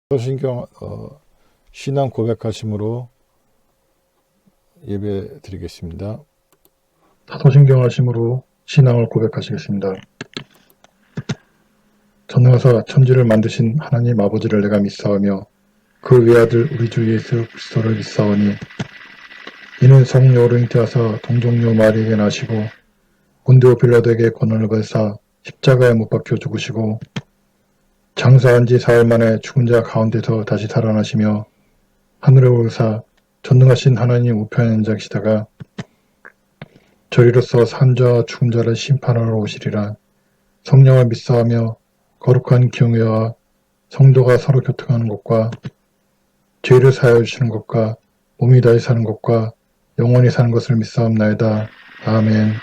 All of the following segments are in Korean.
사도신경 신앙 고백하심으로 예배 드리겠습니다. 사도신경 하심으로 신앙을 고백하시겠습니다. 전능하사 천지를 만드신 하나님 아버지를 내가 믿사오며 그 외아들 우리 주 예수 그리스도를 믿사오니 이는 성령 어른이 되어서 동정녀 마리에게 나시고 본디오 빌라도에게 고난을 받으사 십자가에 못 박혀 죽으시고 장사한 지 사흘 만에 죽은 자 가운데서 다시 살아나시며 하늘에 오르사 전능하신 하나님 우편에 앉아 계시다가 저리로서 산 자와 죽은 자를 심판하러 오시리라. 성령을 믿사하며 거룩한 경외와 성도가 서로 교통하는 것과 죄를 사하여 주시는 것과 몸이 다시 사는 것과 영원히 사는 것을 믿사옵나이다. 아멘.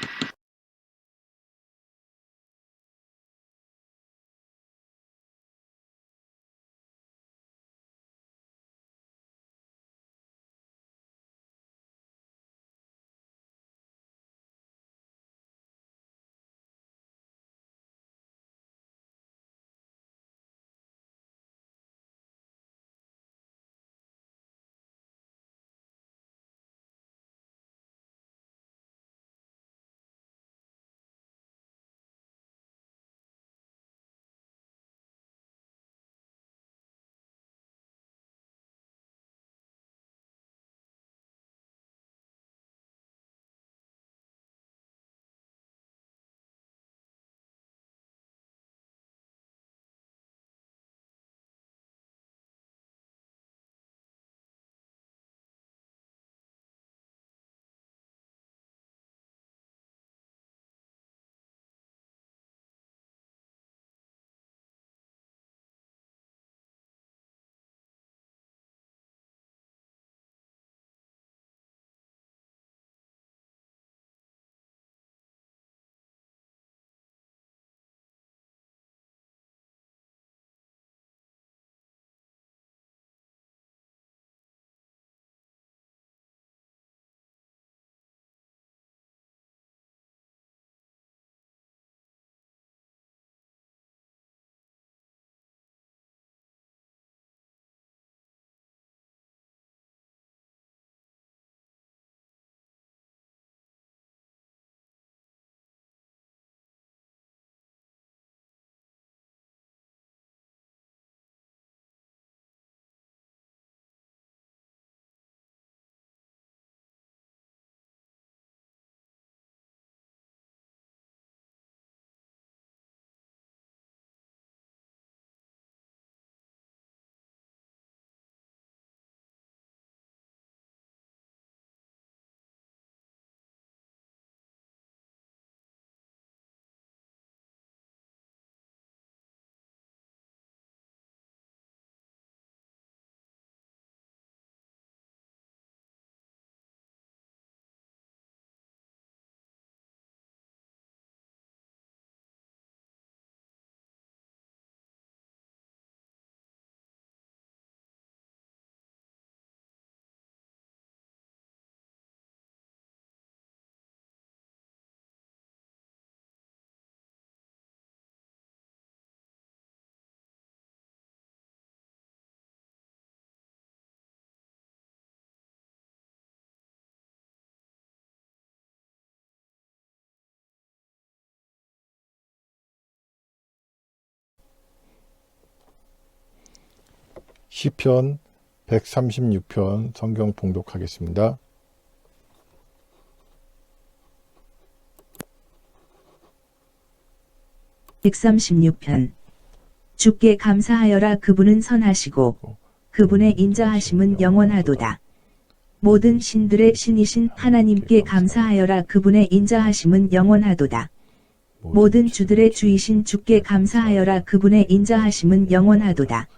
시편 136편 성경 봉독하겠습니다. (136편) 주께 감사하여라. 그분은 선하시고 그분의 인자하심은 영원하도다. 모든 신들의 신이신 하나님께 감사하여라. 그분의 인자하심은 영원하도다. 모든 주들의 주이신 주께 감사하여라. 그분의 인자하심은 영원하도다.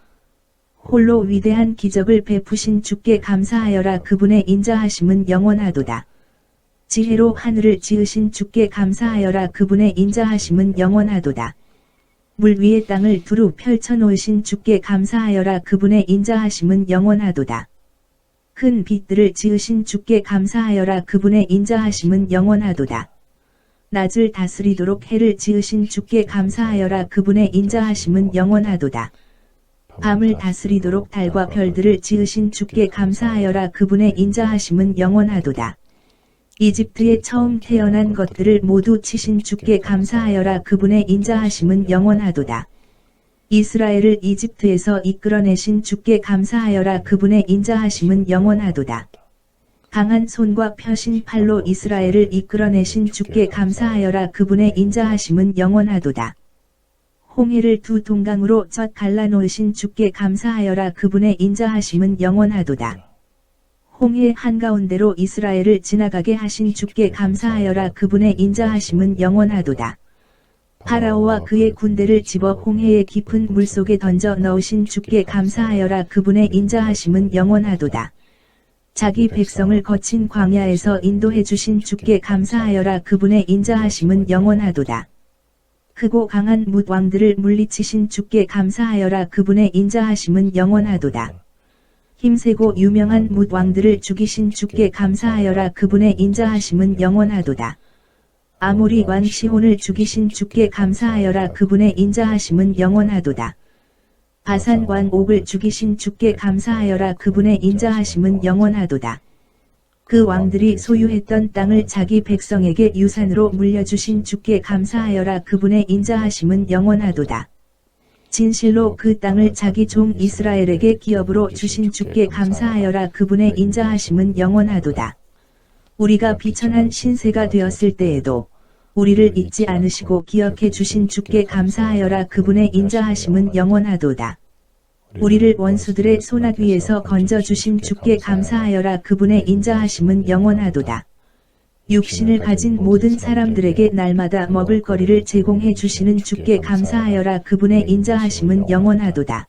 홀로 위대한 기적을 베푸신 주께 감사하여라. 그분의 인자하심은 영원하도다. 지혜로 하늘을 지으신 주께 감사하여라. 그분의 인자하심은 영원하도다. 물 위에 땅을 두루 펼쳐놓으신 주께 감사하여라. 그분의 인자하심은 영원하도다. 큰 빛들을 지으신 주께 감사하여라. 그분의 인자하심은 영원하도다. 낮을 다스리도록 해를 지으신 주께 감사하여라. 그분의 인자하심은 영원하도다. 밤을 다스리도록 달과 별들을 지으신 주께 감사하여라. 그분의 인자하심은 영원하도다. 이집트에 처음 태어난 것들을 모두 치신 주께 감사하여라. 그분의 인자하심은 영원하도다. 이스라엘을 이집트에서 이끌어내신 주께 감사하여라. 그분의 인자하심은 영원하도다. 강한 손과 펴신 팔로 이스라엘을 이끌어내신 주께 감사하여라. 그분의 인자하심은 영원하도다. 홍해를 두 동강으로 젓 갈라놓으신 주께 감사하여라. 그분의 인자하심은 영원하도다. 홍해 한가운데로 이스라엘을 지나가게 하신 주께 감사하여라. 그분의 인자하심은 영원하도다. 파라오와 그의 군대를 집어 홍해의 깊은 물속에 던져 넣으신 주께 감사하여라. 그분의 인자하심은 영원하도다. 자기 백성을 거친 광야에서 인도해 주신 주께 감사하여라. 그분의 인자하심은 영원하도다. 크고 강한 뭇왕들을 물리치신 주께 감사하여라. 그분의 인자하심은 영원하도다. 힘세고 유명한 뭇왕들을 죽이신 주께 감사하여라. 그분의 인자하심은 영원하도다. 아모리 왕 시혼을 죽이신 주께 감사하여라. 그분의 인자하심은 영원하도다. 바산 왕 옥을 죽이신 주께 감사하여라. 그분의 인자하심은 영원하도다. 그 왕들이 소유했던 땅을 자기 백성에게 유산으로 물려주신 주께 감사하여라. 그분의 인자하심은 영원하도다. 진실로 그 땅을 자기 종 이스라엘에게 기업으로 주신 주께 감사하여라. 그분의 인자하심은 영원하도다. 우리가 비천한 신세가 되었을 때에도 우리를 잊지 않으시고 기억해 주신 주께 감사하여라. 그분의 인자하심은 영원하도다. 우리를 원수들의 손아귀 위에서 건져 주신 주께 감사하여라. 그분의 인자하심은 영원하도다. 육신을 가진 모든 사람들에게 날마다 먹을 거리를 제공해 주시는 주께 감사하여라. 그분의 인자하심은 영원하도다.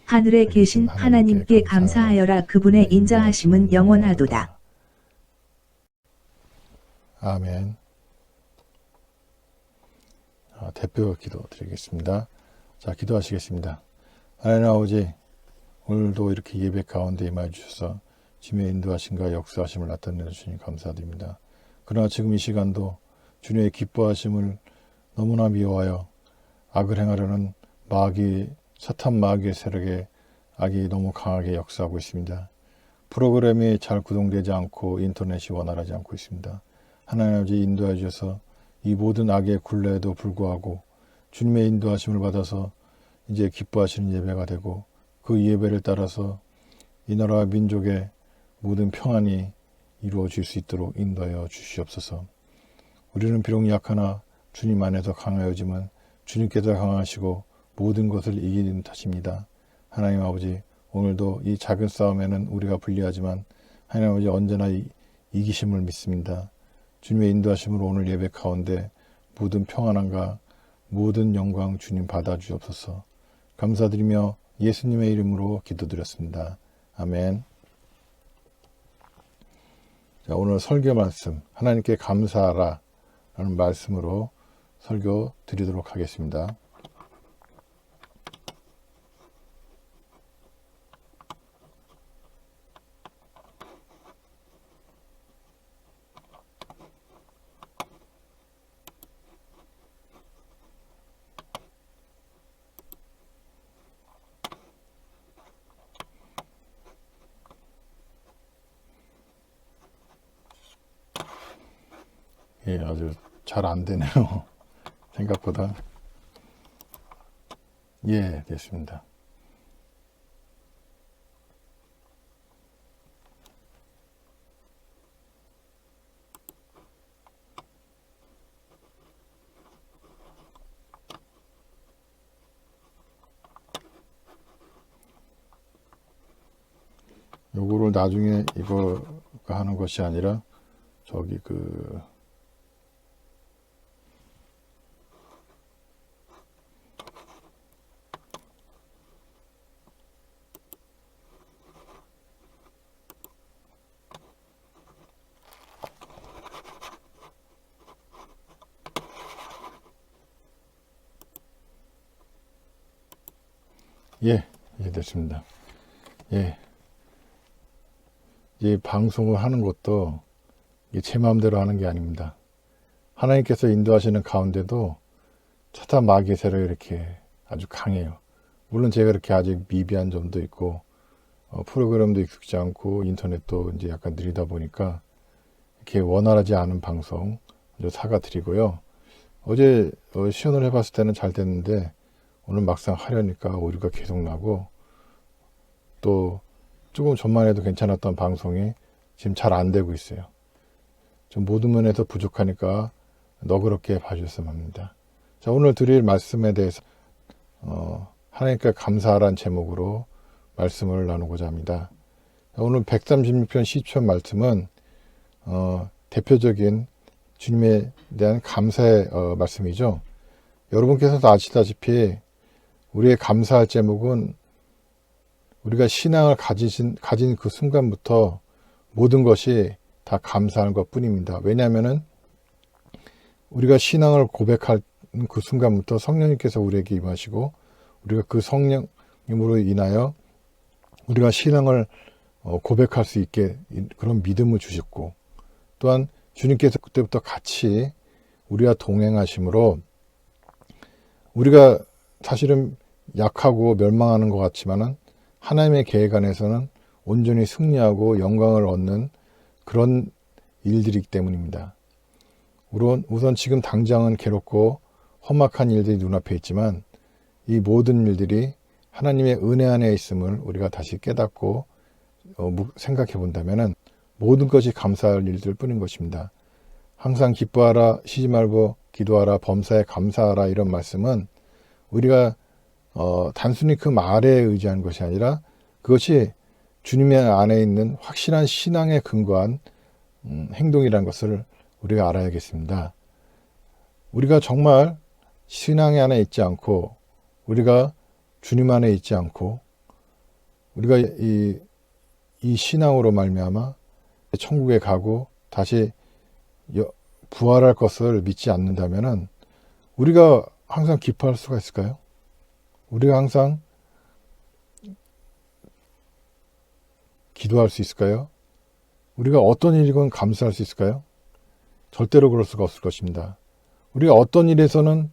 하늘에 계신 하나님께 감사하여라. 그분의 인자하심은 영원하도다. 아멘. 대표 기도 드리겠습니다. 자, 기도하시겠습니다. 하나님 아버지, 오늘도 이렇게 예배 가운데 임하여 주셔서 주님의 인도하심과 역사하심을 나타내 주시니 감사드립니다. 그러나 지금 이 시간도 주님의 기뻐하심을 너무나 미워하여 악을 행하려는 사탄 마귀의 세력에 악이 너무 강하게 역사하고 있습니다. 프로그램이 잘 구동되지 않고 인터넷이 원활하지 않고 있습니다. 하나님 아버지 인도해 주셔서 이 모든 악의 굴레에도 불구하고 주님의 인도하심을 받아서 이제 기뻐하시는 예배가 되고 그 예배를 따라서 이 나라와 민족의 모든 평안이 이루어질 수 있도록 인도하여 주시옵소서. 우리는 비록 약하나 주님 안에서 강하여지만 주님께서 강하시고 모든 것을 이기는 탓입니다. 하나님 아버지, 오늘도 이 작은 싸움에는 우리가 불리하지만 하나님 아버지 언제나 이기심을 믿습니다. 주님의 인도하심으로 오늘 예배 가운데 모든 평안함과 모든 영광 주님 받아주옵소서. 감사드리며 예수님의 이름으로 기도드렸습니다. 아멘. 자, 오늘 설교 말씀 하나님께 감사하라 라는 말씀으로 설교 드리도록 하겠습니다. 예, 아주 잘 안 되네요. 생각보다. 예, 됐습니다. 요거를 나중에 이거 하는 것이 아니라 저기 예, 됐습니다. 예. 이 방송을 하는 것도 제 마음대로 하는 게 아닙니다. 하나님께서 인도하시는 가운데도 사탄 마귀의 세력이 이렇게 아주 강해요. 물론 제가 그렇게 아직 미비한 점도 있고 프로그램도 익숙지 않고 인터넷도 이제 약간 느리다 보니까 이렇게 원활하지 않은 방송 사과드리고요. 어제 시연을 해봤을 때는 잘 됐는데 오늘 막상 하려니까 오류가 계속 나고 또 조금 전만 해도 괜찮았던 방송이 지금 잘 안 되고 있어요. 좀 모든 면에서 부족하니까 너그럽게 봐주셨으면 합니다. 자, 오늘 드릴 말씀에 대해서 하나님께 감사하라는 제목으로 말씀을 나누고자 합니다. 오늘 136편 시편 말씀은 대표적인 주님에 대한 감사의 말씀이죠. 여러분께서도 아시다시피 우리의 감사할 제목은 우리가 신앙을 가진 그 순간부터 모든 것이 다 감사하는 것 뿐입니다. 왜냐하면 우리가 신앙을 고백할 그 순간부터 성령님께서 우리에게 임하시고 우리가 그 성령님으로 인하여 우리가 신앙을 고백할 수 있게 그런 믿음을 주셨고 또한 주님께서 그때부터 같이 우리와 동행하심으로 우리가 사실은 약하고 멸망하는 것 같지만은 하나님의 계획 안에서는 온전히 승리하고 영광을 얻는 그런 일들이기 때문입니다. 우선 지금 당장은 괴롭고 험악한 일들이 눈앞에 있지만 이 모든 일들이 하나님의 은혜 안에 있음을 우리가 다시 깨닫고 생각해 본다면 모든 것이 감사할 일들 뿐인 것입니다. 항상 기뻐하라, 쉬지 말고 기도하라, 범사에 감사하라 이런 말씀은 우리가 단순히 그 말에 의지한 것이 아니라 그것이 주님의 안에 있는 확실한 신앙에 근거한 행동이라는 것을 우리가 알아야겠습니다. 우리가 정말 신앙 안에 있지 않고 우리가 주님 안에 있지 않고 우리가 이 신앙으로 말미암아 천국에 가고 다시 부활할 것을 믿지 않는다면 우리가 항상 기뻐할 수가 있을까요? 우리가 항상 기도할 수 있을까요? 우리가 어떤 일이건 감사할 수 있을까요? 절대로 그럴 수가 없을 것입니다. 우리가 어떤 일에서는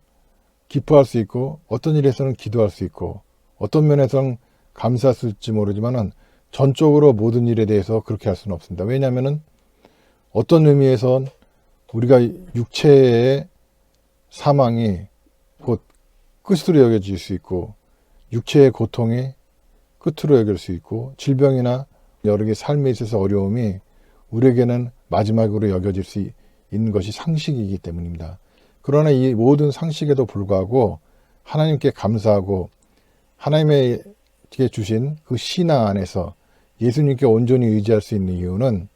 기뻐할 수 있고 어떤 일에서는 기도할 수 있고 어떤 면에서는 감사할 수 있을지 모르지만 전적으로 모든 일에 대해서 그렇게 할 수는 없습니다. 왜냐하면 어떤 의미에선 우리가 육체의 사망이 곧 끝으로 여겨질 수 있고 육체의 고통이 끝으로 여길 수 있고 질병이나 여러 개 삶에 있어서 어려움이 우리에게는 마지막으로 여겨질 수 있는 것이 상식이기 때문입니다. 그러나 이 모든 상식에도 불구하고 하나님께 감사하고 하나님께 주신 그 신앙 안에서 예수님께 온전히 의지할 수 있는 이유는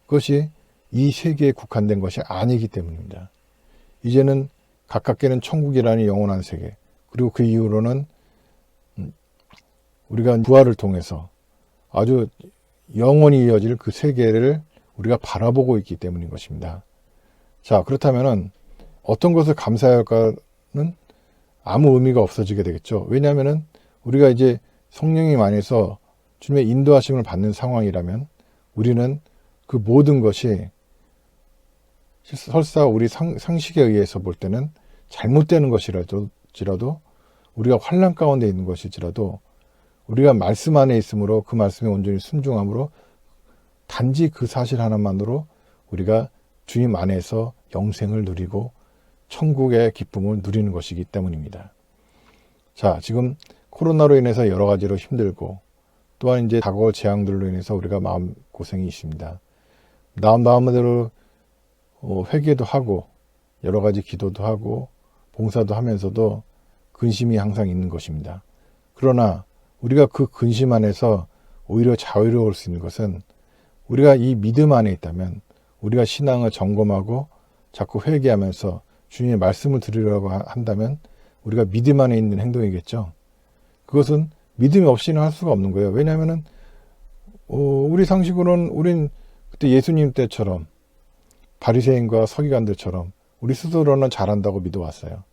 그것이 이 세계에 국한된 것이 아니기 때문입니다. 이제는 가깝게는 천국이라는 영원한 세계 그리고 그 이후로는 우리가 부활을 통해서 아주 영원히 이어질 그 세계를 우리가 바라보고 있기 때문인 것입니다. 자, 그렇다면 어떤 것을 감사해야 할까는 아무 의미가 없어지게 되겠죠. 왜냐하면 우리가 이제 성령님 안에서 주님의 인도하심을 받는 상황이라면 우리는 그 모든 것이 설사 우리 상식에 의해서 볼 때는 잘못되는 것이라도 우리가 환난 가운데 있는 것일지라도 우리가 말씀 안에 있으므로 그 말씀에 온전히 순종함으로 단지 그 사실 하나만으로 우리가 주님 안에서 영생을 누리고 천국의 기쁨을 누리는 것이기 때문입니다. 자, 지금 코로나로 인해서 여러 가지로 힘들고 또한 이제 다가올 재앙들로 인해서 우리가 마음고생이 있습니다. 마음대로 회개도 하고 여러 가지 기도도 하고 봉사도 하면서도 근심이 항상 있는 것입니다. 그러나 우리가 그 근심 안에서 오히려 자유로울 수 있는 것은 우리가 이 믿음 안에 있다면 우리가 신앙을 점검하고 자꾸 회개하면서 주님의 말씀을 들으려고 한다면 우리가 믿음 안에 있는 행동이겠죠. 그것은 믿음이 없이는 할 수가 없는 거예요. 왜냐하면 우리 상식으로는 우린 그때 예수님 때처럼 바리새인과 서기관들처럼 우리 스스로는 잘한다고 믿어왔어요.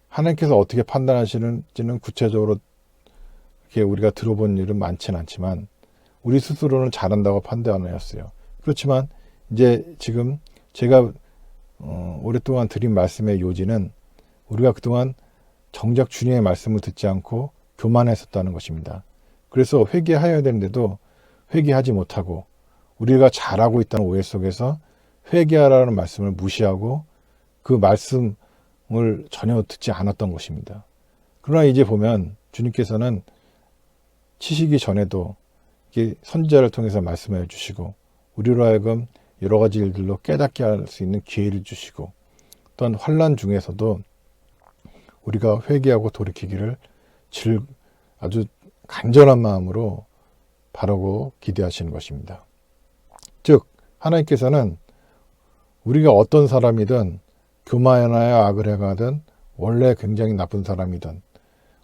하나님께서 어떻게 판단하시는지는 구체적으로 이렇게 우리가 들어본 일은 많지는 않지만 우리 스스로는 잘한다고 판단하였어요. 그렇지만 이제 지금 제가 오랫동안 드린 말씀의 요지는 우리가 그동안 정작 주님의 말씀을 듣지 않고 교만했었다는 것입니다. 그래서 회개하여야 되는데도 회개하지 못하고 우리가 잘하고 있다는 오해 속에서 회개하라는 말씀을 무시하고 그 말씀을 전혀 듣지 않았던 것입니다. 그러나 이제 보면 주님께서는 치시기 전에도 이게 선지자를 통해서 말씀해 주시고 우리로 하여금 여러 가지 일들로 깨닫게 할 수 있는 기회를 주시고 또한 환난 중에서도 우리가 회개하고 돌이키기를 아주 간절한 마음으로 바라고 기대하시는 것입니다. 즉 하나님께서는 우리가 어떤 사람이든 교만하여 악을 행하든 원래 굉장히 나쁜 사람이든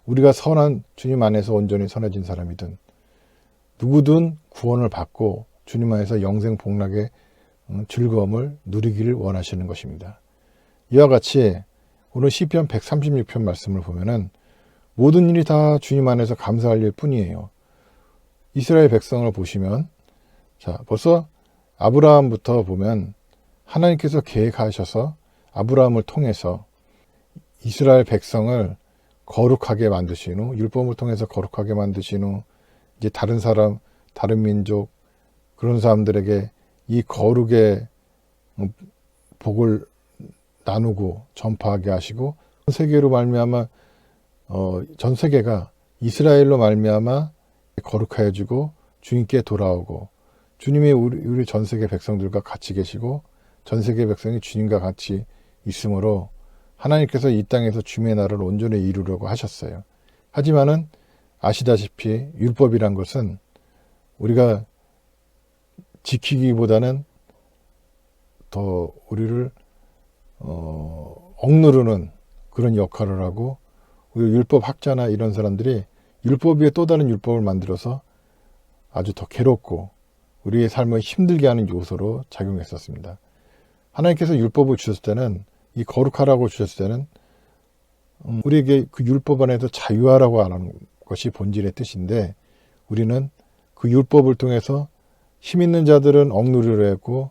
우리가 선한 주님 안에서 온전히 선해진 사람이든 누구든 구원을 받고 주님 안에서 영생 복락의 즐거움을 누리기를 원하시는 것입니다. 이와 같이 오늘 시편 136편 말씀을 보면은 모든 일이 다 주님 안에서 감사할 일 뿐이에요. 이스라엘 백성을 보시면 자 벌써 아브라함부터 보면 하나님께서 계획하셔서 아브라함을 통해서 이스라엘 백성을 거룩하게 만드신 후 율법을 통해서 거룩하게 만드신 후 이제 다른 사람, 다른 민족 그런 사람들에게 이 거룩의 복을 나누고 전파하게 하시고 전 세계로 말미암아 전 세계가 이스라엘로 말미암아 거룩하여지고 주님께 돌아오고 주님이 우리 전 세계 백성들과 같이 계시고 전 세계 백성이 주님과 같이 있으므로 하나님께서 이 땅에서 주님의 나라를 온전히 이루려고 하셨어요. 하지만은 아시다시피 율법이란 것은 우리가 지키기보다는 더 우리를 억누르는 그런 역할을 하고 율법 학자나 이런 사람들이 율법 위에 또 다른 율법을 만들어서 아주 더 괴롭고 우리의 삶을 힘들게 하는 요소로 작용했었습니다. 하나님께서 율법을 주셨을 때는 이 거룩하라고 주셨을 때는 우리에게 그 율법 안에서 자유하라고 하는 것이 본질의 뜻인데 우리는 그 율법을 통해서 힘 있는 자들은 억누르려 했고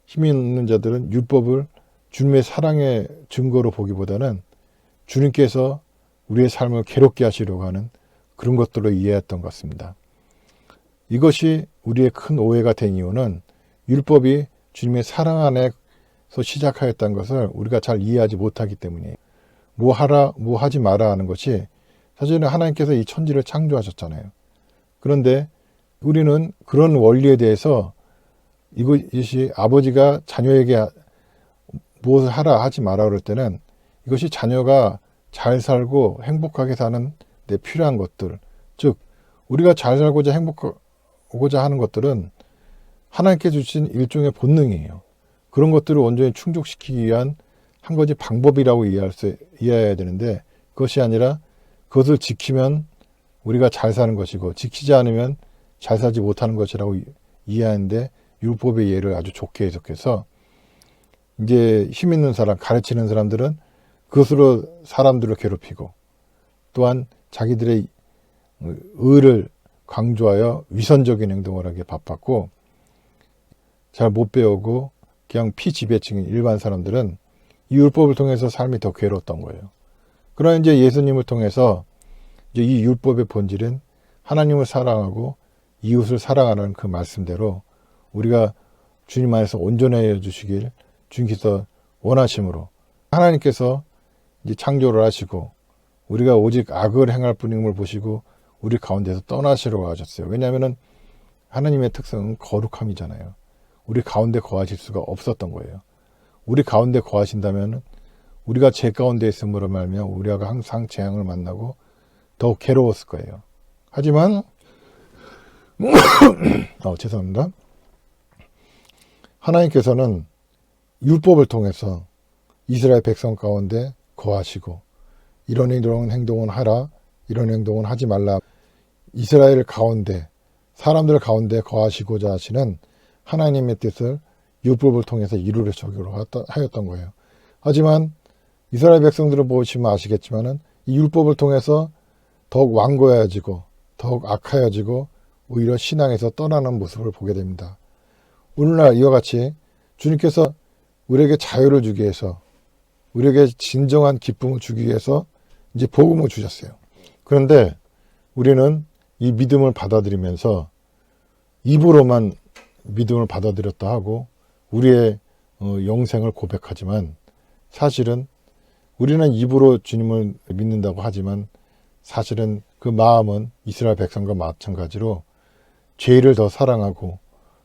힘 있는 자들은 율법을 주님의 사랑의 증거로 보기보다는 주님께서 우리의 삶을 괴롭게 하시려고 하는 그런 것들로 이해했던 것 같습니다. 이것이 우리의 큰 오해가 된 이유는 율법이 주님의 사랑 안에서 시작하였다는 것을 우리가 잘 이해하지 못하기 때문이에요. 뭐 하라, 뭐 하지 마라 하는 것이 사실은 하나님께서 이 천지를 창조하셨잖아요. 그런데 우리는 그런 원리에 대해서 이것이 아버지가 자녀에게 무엇을 하라 하지 마라 그럴 때는 이것이 자녀가 잘 살고 행복하게 사는 데 필요한 것들, 즉 우리가 잘 살고자 행복하고자 하는 것들은 하나님께 주신 일종의 본능이에요. 그런 것들을 온전히 충족시키기 위한 한 가지 방법이라고 이해해야 되는데 그것이 아니라 그것을 지키면 우리가 잘 사는 것이고 지키지 않으면 잘 살지 못하는 것이라고 이해하는데 율법의 예를 아주 좋게 해석해서 이제 힘 있는 사람, 가르치는 사람들은 그것으로 사람들을 괴롭히고 또한 자기들의 의를 강조하여 위선적인 행동을 하기에 바빴고 잘 못 배우고 그냥 피지배층인 일반 사람들은 이 율법을 통해서 삶이 더 괴로웠던 거예요. 그러나 이제 예수님을 통해서 이제 이 율법의 본질은 하나님을 사랑하고 이웃을 사랑하는 그 말씀대로 우리가 주님 안에서 온전해져 주시길 주님께서 원하심으로 하나님께서 이제 창조를 하시고 우리가 오직 악을 행할 뿐임을 보시고 우리 가운데서 떠나시려고 하셨어요. 왜냐하면 하나님의 특성은 거룩함이잖아요. 우리 가운데 거하실 수가 없었던 거예요. 우리 가운데 거하신다면 우리가 죄 가운데 있음으로 말미암아 우리가 항상 재앙을 만나고 더욱 괴로웠을 거예요. 하지만 죄송합니다. 하나님께서는 율법을 통해서 이스라엘 백성 가운데 거하시고 이런 행동은 하라, 이런 행동은 하지 말라. 이스라엘 가운데 사람들 가운데 거하시고자 하시는 하나님의 뜻을 율법을 통해서 이루려고 하였던 거예요. 하지만 이스라엘 백성들을 보시면 아시겠지만은 이 율법을 통해서 더욱 완고해지고 더욱 악하여지고 오히려 신앙에서 떠나는 모습을 보게 됩니다. 오늘날 이와 같이 주님께서 우리에게 자유를 주기 위해서 우리에게 진정한 기쁨을 주기 위해서 이제 복음을 주셨어요. 그런데 우리는 이 믿음을 받아들이면서 입으로만 믿음을 받아들였다 하고 우리의 영생을 고백하지만 사실은 우리는 입으로 주님을 믿는다고 하지만 사실은 그 마음은 이스라엘 백성과 마찬가지로 죄를 더 사랑하고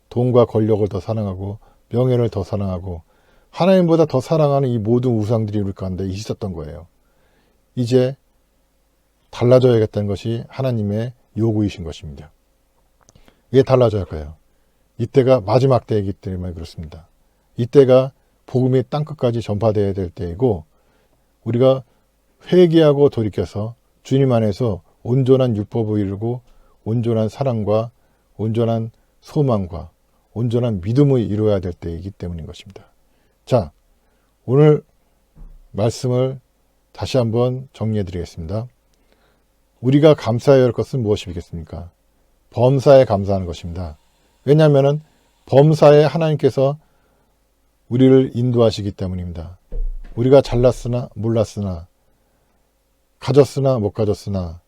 돈과 권력을 더 사랑하고 명예를 더 사랑하고 하나님보다 더 사랑하는 이 모든 우상들이 우리 가운데 있었던 거예요. 이제 달라져야겠다는 것이 하나님의 요구이신 것입니다. 왜 달라져야 할까요? 이때가 마지막 때이기 때문에 그렇습니다. 이때가 복음이 땅끝까지 전파되어야 될 때이고 우리가 회개하고 돌이켜서 주님 안에서 온전한 율법을 이루고 온전한 사랑과 온전한 소망과 온전한 믿음을 이루어야 될 때이기 때문인 것입니다. 자, 오늘 말씀을 다시 한번 정리해 드리겠습니다. 우리가 감사해야 할 것은 무엇이겠습니까? 범사에 감사하는 것입니다. 왜냐하면 범사에 하나님께서 우리를 인도하시기 때문입니다. 우리가 잘났으나 몰랐으나 가졌으나 못 가졌으나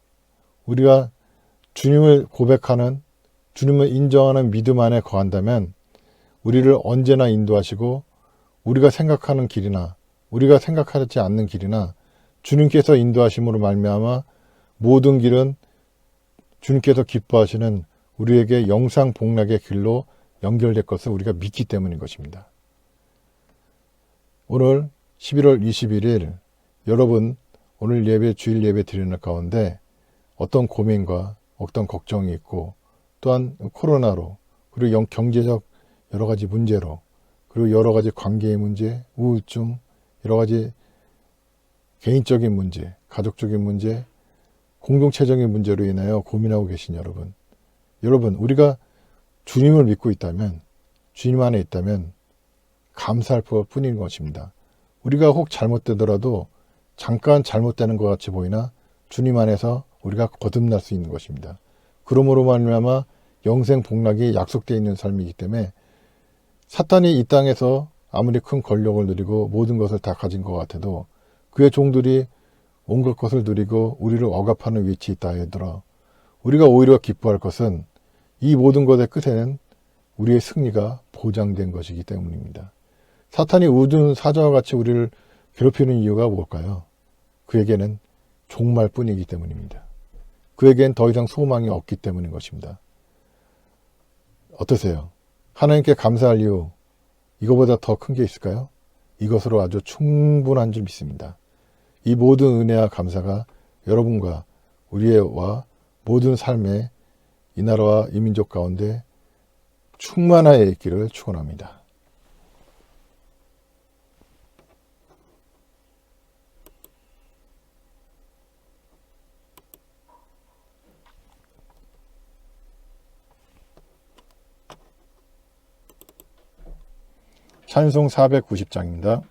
우리가 주님을 고백하는 주님을 인정하는 믿음 안에 거한다면 우리를 언제나 인도하시고 우리가 생각하는 길이나 우리가 생각하지 않는 길이나 주님께서 인도하심으로 말미암아 모든 길은 주님께서 기뻐하시는 우리에게 영상복락의 길로 연결될 것을 우리가 믿기 때문인 것입니다. 오늘 11월 21일 여러분 오늘 예배 주일 예배 드리는 가운데 어떤 고민과 어떤 걱정이 있고 또한 코로나로 그리고 경제적 여러 가지 문제로 그리고 여러 가지 관계의 문제, 우울증, 여러 가지 개인적인 문제, 가족적인 문제, 공동체적인 문제로 인하여 고민하고 계신 여러분 우리가 주님을 믿고 있다면 주님 안에 있다면 감사할 뿐인 것입니다. 우리가 혹 잘못되더라도 잠깐 잘못되는 것 같이 보이나 주님 안에서 우리가 거듭날 수 있는 것입니다. 그러므로 말미암아 영생 복락이 약속되어 있는 삶이기 때문에 사탄이 이 땅에서 아무리 큰 권력을 누리고 모든 것을 다 가진 것 같아도 그의 종들이 온갖 것을 누리고 우리를 억압하는 위치에 있다 하더라. 우리가 오히려 기뻐할 것은 이 모든 것의 끝에는 우리의 승리가 보장된 것이기 때문입니다. 사탄이 우둔 사자와 같이 우리를 괴롭히는 이유가 뭘까요? 그에게는 종말 뿐이기 때문입니다. 그에겐 더 이상 소망이 없기 때문인 것입니다. 어떠세요? 하나님께 감사할 이유 이거보다 더 큰 게 있을까요? 이것으로 아주 충분한 줄 믿습니다. 이 모든 은혜와 감사가 여러분과 우리와 모든 삶의 이 나라와 이 민족 가운데 충만하여 있기를 축원합니다. 찬송 490장입니다.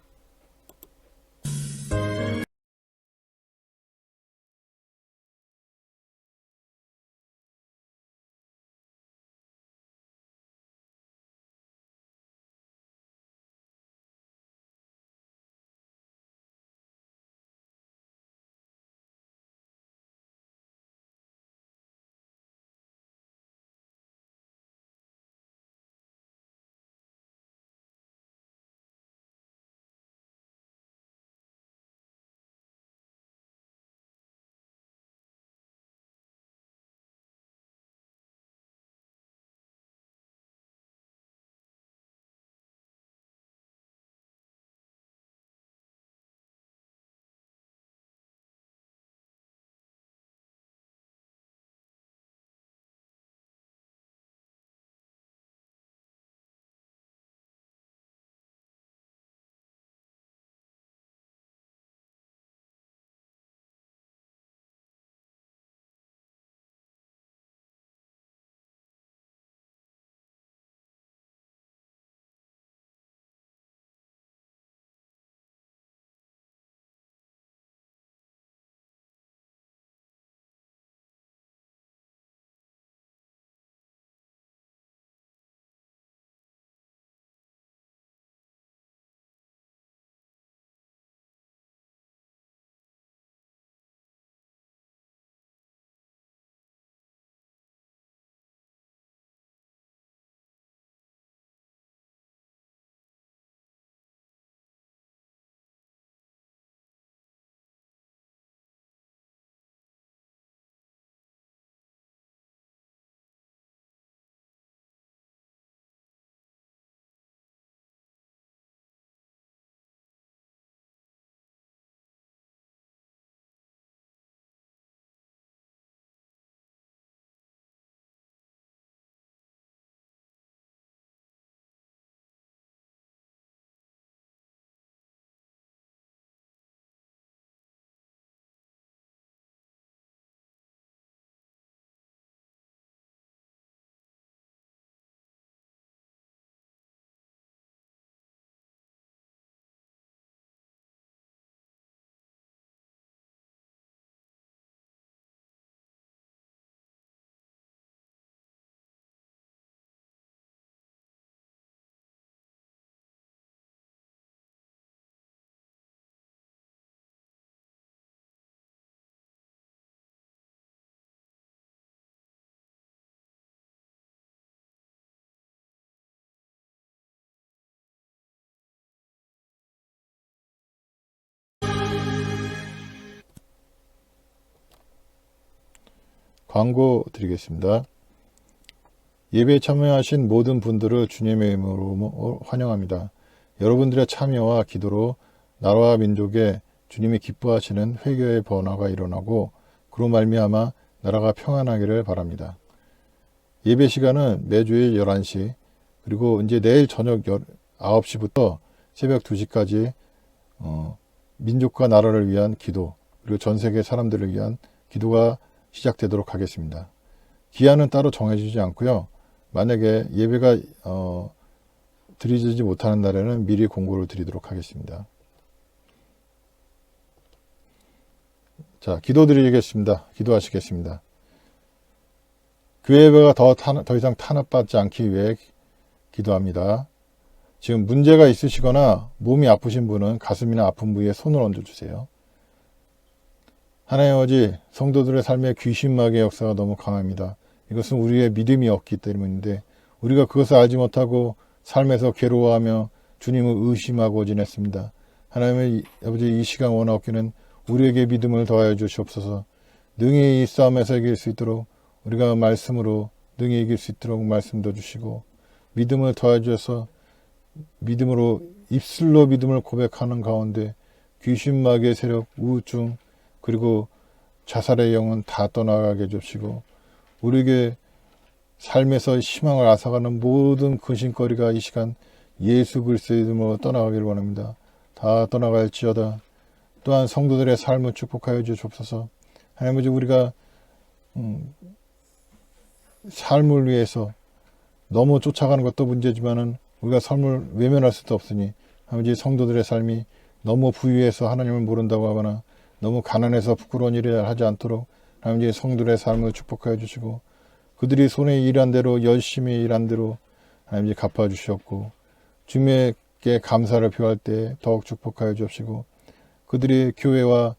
광고 드리겠습니다. 예배에 참여하신 모든 분들을 주님의 이름으로 환영합니다. 여러분들의 참여와 기도로 나라와 민족에 주님이 기뻐하시는 회개의 변화가 일어나고 그로 말미암아 나라가 평안하기를 바랍니다. 예배 시간은 매주일 11시, 그리고 이제 내일 저녁 9시부터 새벽 2시까지 민족과 나라를 위한 기도, 그리고 전 세계 사람들을 위한 기도가 시작되도록 하겠습니다. 기한은 따로 정해지지 않고요. 만약에 예배가 드리지 못하는 날에는 미리 공고를 드리도록 하겠습니다. 자, 기도드리겠습니다. 기도하시겠습니다. 교회 예배가 더 이상 탄압받지 않기 위해 기도합니다. 지금 문제가 있으시거나 몸이 아프신 분은 가슴이나 아픈 부위에 손을 얹어주세요. 하나님 아버지, 성도들의 삶에 귀신마귀의 역사가 너무 강합니다. 이것은 우리의 믿음이 없기 때문인데 우리가 그것을 알지 못하고 삶에서 괴로워하며 주님을 의심하고 지냈습니다. 하나님의 아버지, 이 시간 원하옵기는 우리에게 믿음을 더하여 주시옵소서. 능히 이 싸움에서 이길 수 있도록 우리가 말씀으로 능히 이길 수 있도록 말씀도 주시고 믿음을 더하여 주셔서 믿음으로 입술로 믿음을 고백하는 가운데 귀신마귀의 세력, 우울증, 그리고 자살의 영은 다 떠나가게 해주시고 우리에게 삶에서 희망을 앗아가는 모든 근심거리가 이 시간 예수 그리스도의 이름으로 떠나가기를 원합니다. 다 떠나갈지어다. 또한 성도들의 삶을 축복하여 주시옵소서. 하나님 아버지, 우리가 삶을 위해서 너무 쫓아가는 것도 문제지만은 우리가 삶을 외면할 수도 없으니 아버지, 성도들의 삶이 너무 부유해서 하나님을 모른다고 하거나 너무 가난해서 부끄러운 일을 하지 않도록 하나님 성도들의 삶을 축복하여 주시고 그들이 손에 일한 대로 열심히 일한 대로 하나님 갚아 주시옵고 주님께 감사를 표할 때 더욱 축복하여 주시고 그들이 교회와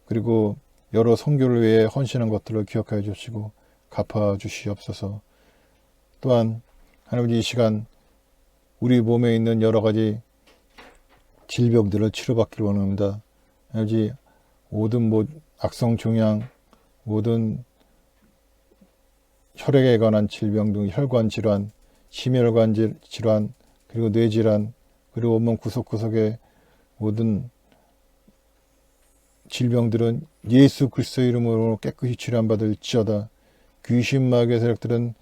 그리고 여러 선교를 위해 헌신한 것들을 기억하여 주시고 갚아 주시옵소서. 또한 하나님 이 시간 우리 몸에 있는 여러 가지 질병들을 치료받기를 원합니다. 하나님 모든 악성 종양, 모든 혈액에 관한 질병 등 혈관 질환, 심혈관 질환, 그리고 뇌질환, 그리고 온몸 구석구석의 모든 질병들은 예수 그리스도의 이름으로 깨끗이 치료받을지어다. 귀신마귀의 세력들은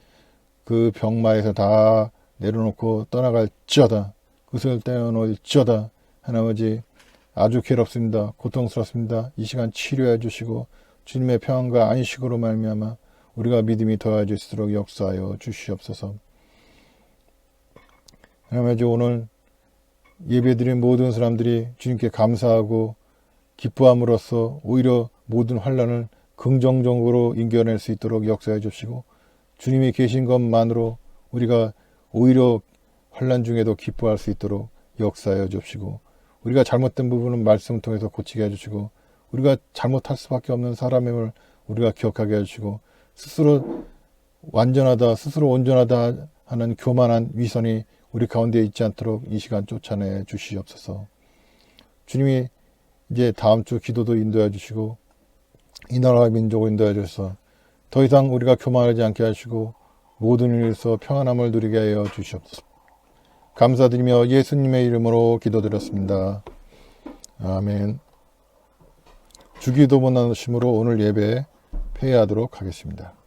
그 병마에서 다 내려놓고 떠나갈지어다. 그것을 떼어놓을지어다. 하나님 아버지, 아주 괴롭습니다. 고통스럽습니다. 이 시간 치료해 주시고 주님의 평안과 안식으로 말미암아 우리가 믿음이 더해질 수 있도록 역사하여 주시옵소서. 하나님 아버지, 오늘 예배드린 모든 사람들이 주님께 감사하고 기뻐함으로써 오히려 모든 환난을 긍정적으로 이겨낼 수 있도록 역사해 주시고 주님이 계신 것만으로 우리가 오히려 환난 중에도 기뻐할 수 있도록 역사해 주시고 우리가 잘못된 부분은 말씀을 통해서 고치게 해주시고 우리가 잘못할 수밖에 없는 사람임을 우리가 기억하게 해주시고 스스로 완전하다, 스스로 온전하다 하는 교만한 위선이 우리 가운데 있지 않도록 이 시간 쫓아내 주시옵소서. 주님이 이제 다음 주 기도도 인도해 주시고 이 나라와 민족을 인도해 주셔서 더 이상 우리가 교만하지 않게 하시고 모든 일에서 평안함을 누리게 하여 주시옵소서. 감사드리며 예수님의 이름으로 기도드렸습니다. 아멘. 주기도문 나누심으로 오늘 예배 폐회하도록 하겠습니다.